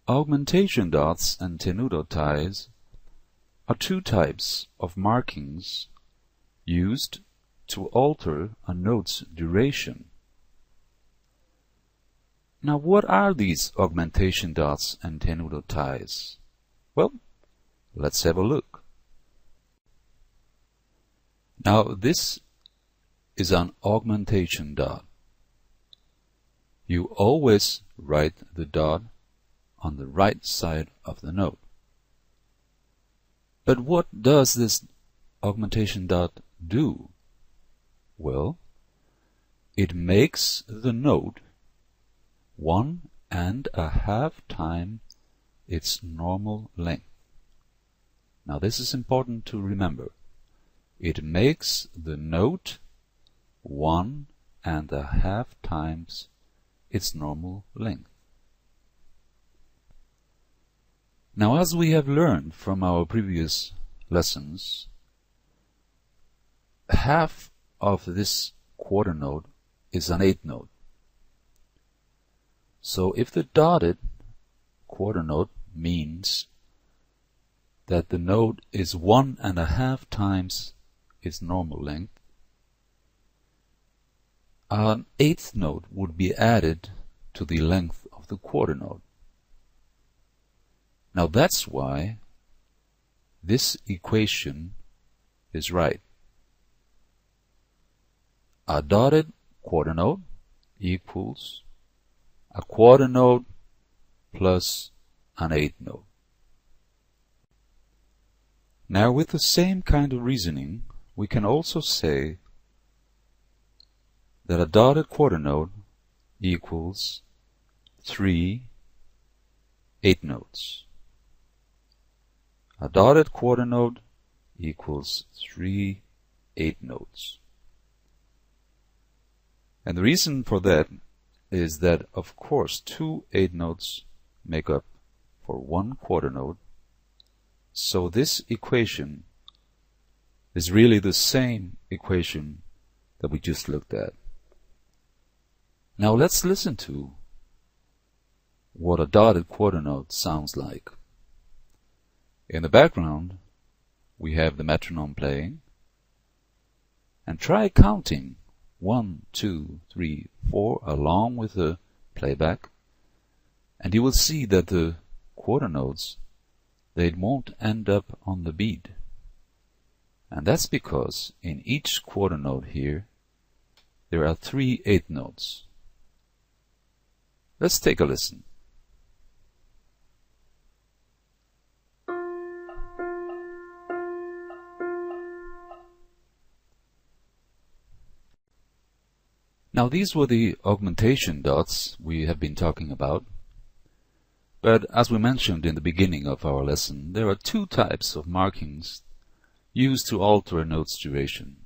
Augmentation dots and tenuto ties are two types of markings used to alter a note's duration. Now, what are these augmentation dots and tenuto ties? Well, let's have a look. Now, this is an augmentation dot. You always write the dot on the right side of the note. But what does this augmentation dot do? Well, it makes the note 1.5 times its normal length. Now this is important to remember. It makes the note 1.5 times its normal length. Now, as we have learned from our previous lessons, half of this quarter note is an eighth note. So if the dotted quarter note means that the note is 1.5 times its normal length, an eighth note would be added to the length of the quarter note. Now that's why this equation is right. A dotted quarter note equals a quarter note plus an eighth note. Now, with the same kind of reasoning, we can also say that a dotted quarter note equals 3 eighth notes. A dotted quarter note equals 3 eighth notes. And the reason for that is that, of course, 2 eighth notes make up for 1 quarter note. So this equation is really the same equation that we just looked at. Now let's listen to what a dotted quarter note sounds like. In the background, we have the metronome playing. And try counting 1, 2, 3, 4 along with the playback, and you will see that the quarter notes, they won't end up on the beat. And that's because in each quarter note here, there are 3 eighth notes. Let's take a listen. Now these were the augmentation dots we have been talking about. But as we mentioned in the beginning of our lesson, there are 2 types of markings used to alter a note's duration.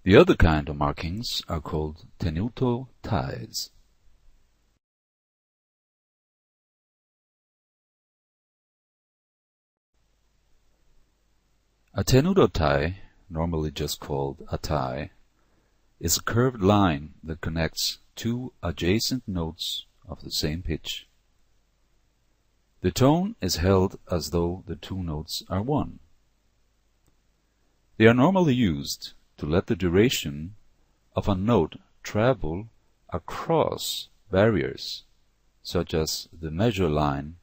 The other kind of markings are called tenuto ties. A tenuto tie, normally just called a tie, is a curved line that connects 2 adjacent notes of the same pitch. The tone is held as though the 2 notes are one. They are normally used to let the duration of a note travel across barriers, such as the measure line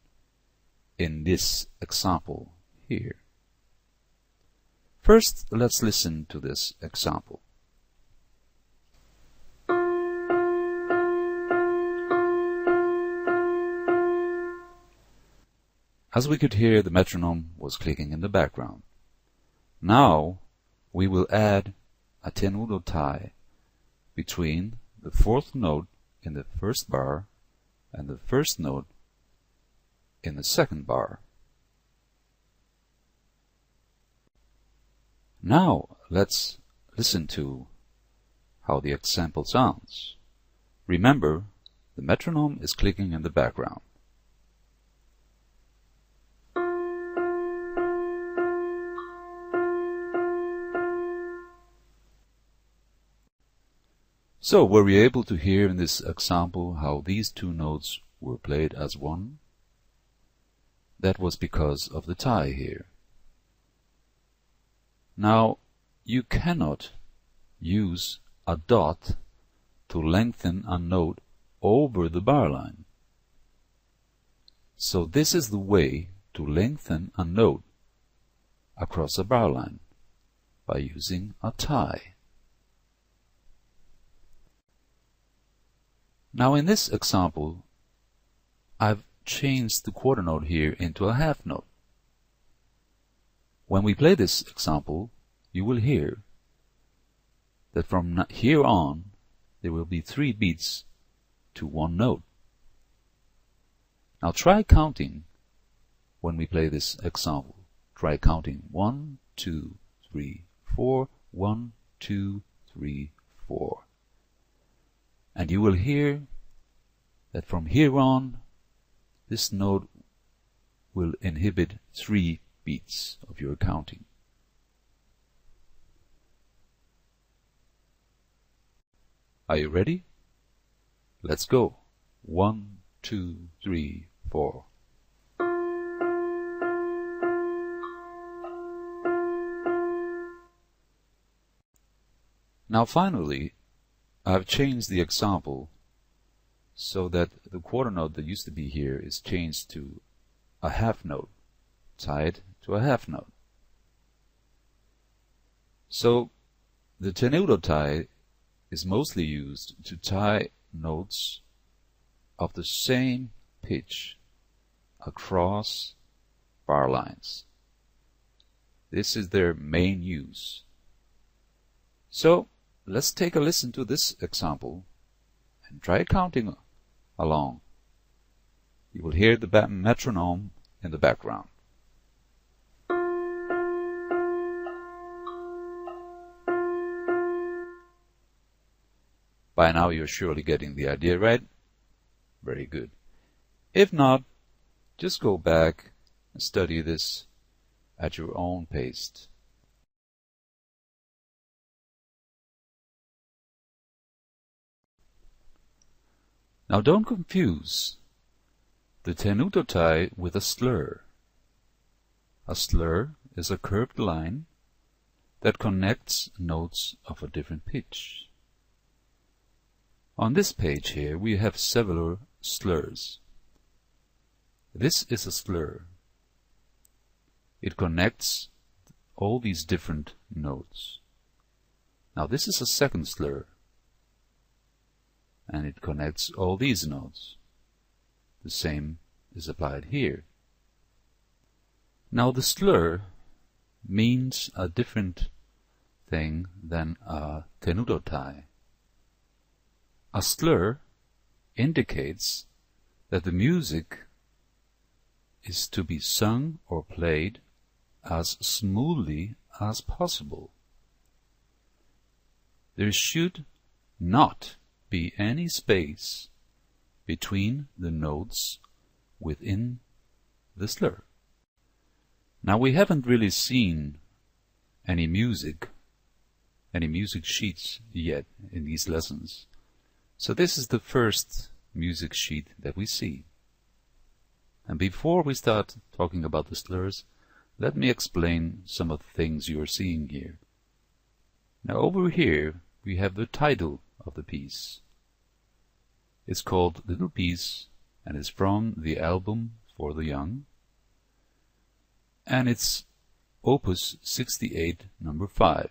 in this example here. First, let's listen to this example. As we could hear, the metronome was clicking in the background. Now we will add a tenuto tie between the 4th note in the 1st bar and the 1st note in the 2nd bar. Now let's listen to how the example sounds. Remember, the metronome is clicking in the background. So were we able to hear in this example how these 2 notes were played as one. That was because of the tie here. Now, you cannot use a dot to lengthen a note over the bar line. So this is the way to lengthen a note across a bar line, by using a tie. Now in this example, I've changed the quarter note here into a half note. When we play this example, you will hear that from here on there will be 3 beats to one note. Now try counting when we play this example. Try counting 1, 2, 3, 4, 1, 2, 3, 4. And you will hear that from here on, this note will inhibit 3 beats of your counting. Are you ready? Let's go. 1, 2, 3, 4. Now finally, I've changed the example so that the quarter note that used to be here is changed to a half note, tied to a half note. So the tenuto tie is mostly used to tie notes of the same pitch across bar lines. This is their main use. So let's take a listen to this example and try counting along. You will hear the metronome in the background. By now you're surely getting the idea, right? Very good. If not, just go back and study this at your own pace. Now don't confuse the tenuto tie with a slur. A slur is a curved line that connects notes of a different pitch. On this page here we have several slurs. This is a slur. It connects all these different notes. Now this is a second slur, and it connects all these notes. The same is applied here. Now the slur means a different thing than a tenuto tie. A slur indicates that the music is to be sung or played as smoothly as possible. There should not be any space between the notes within the slur. Now we haven't really seen any music sheets yet in these lessons. So this is the first music sheet that we see. And before we start talking about the slurs, let me explain some of the things you are seeing here. Now over here we have the title of the piece. It's called Little Piece and is from the album For the Young, and it's Opus 68 number 5.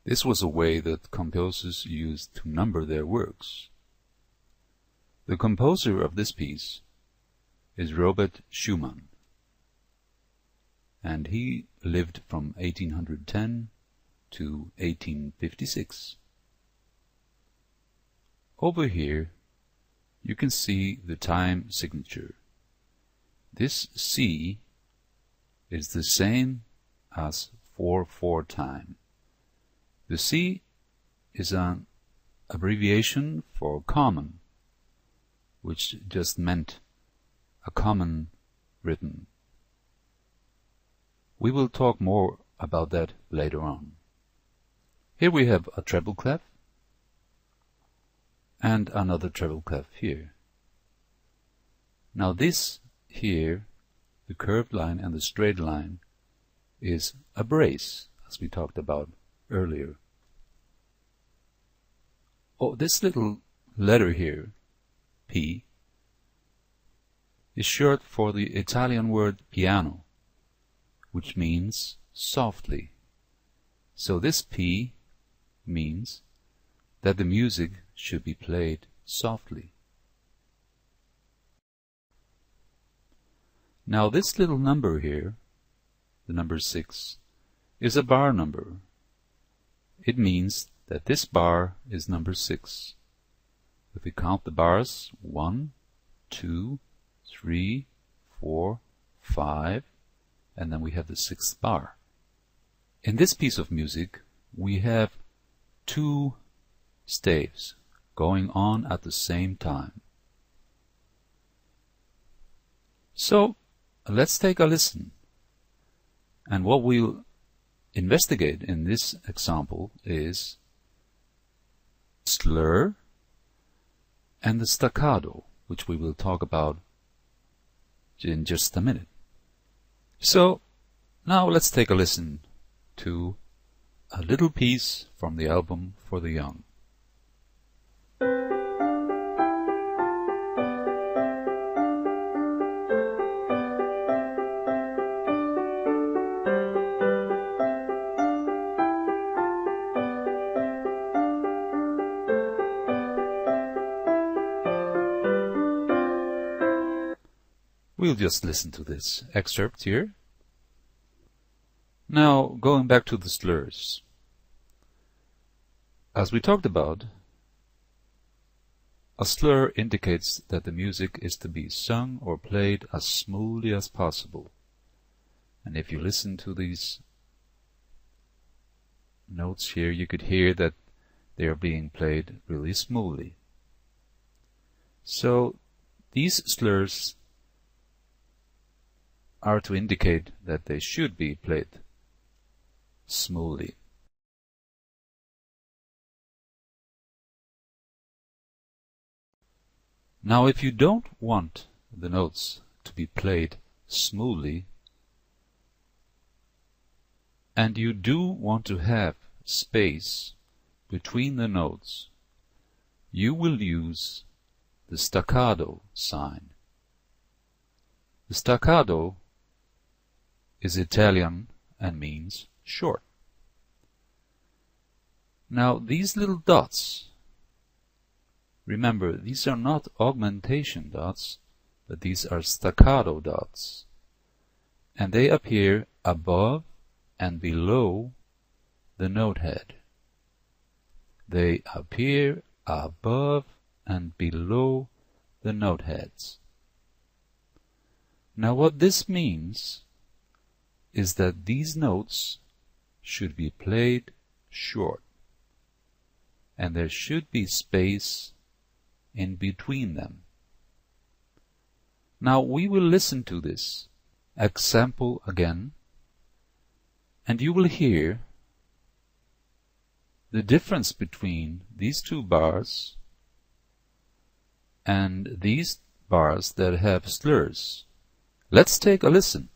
This was a way that composers used to number their works. The composer of this piece is Robert Schumann, and he lived from 1810 to 1856. Over here you can see the time signature. This C is the same as 4/4 time. The C is an abbreviation for common, which just meant a common rhythm. We will talk more about that later on. Here we have a treble clef and another treble clef here. Now this here, the curved line and the straight line, is a brace, as we talked about earlier. Oh, this little letter here, P, is short for the Italian word piano, which means softly. So this P means that the music should be played softly. Now this little number here, the number 6, is a bar number. It means that this bar is number 6. If we count the bars, 1, 2, 3, 4, 5, and then we have the 6th bar. In this piece of music, we have 2 staves going on at the same time. So, let's take a listen. And what we'll investigate in this example is slur and the staccato, which we will talk about in just a minute. So, now let's take a listen to a little piece from the album For the Young. We'll just listen to this excerpt here. Now, going back to the slurs. As we talked about, a slur indicates that the music is to be sung or played as smoothly as possible. And if you listen to these notes here, you could hear that they are being played really smoothly. So, these slurs are to indicate that they should be played smoothly. Now, if you don't want the notes to be played smoothly, and you do want to have space between the notes, you will use the staccato sign. The staccato is Italian and means short. Now these little dots, remember, these are not augmentation dots, but these are staccato dots, and they appear above and below the note head. They appear above and below the note heads. Now what this means is that these notes should be played short, and there should be space in between them. Now we will listen to this example again, and you will hear the difference between these 2 bars and these bars that have slurs. Let's take a listen.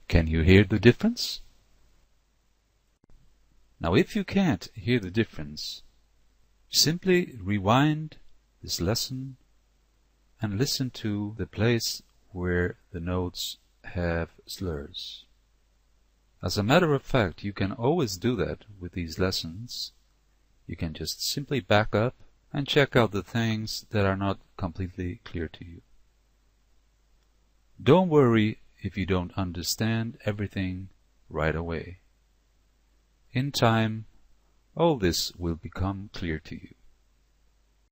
Can you hear the difference? Now if you can't hear the difference, simply rewind this lesson and listen to the place where the notes have slurs. As a matter of fact, you can always do that with these lessons. You can just simply back up and check out the things that are not completely clear to you. Don't worry if you don't understand everything right away. In time, all this will become clear to you.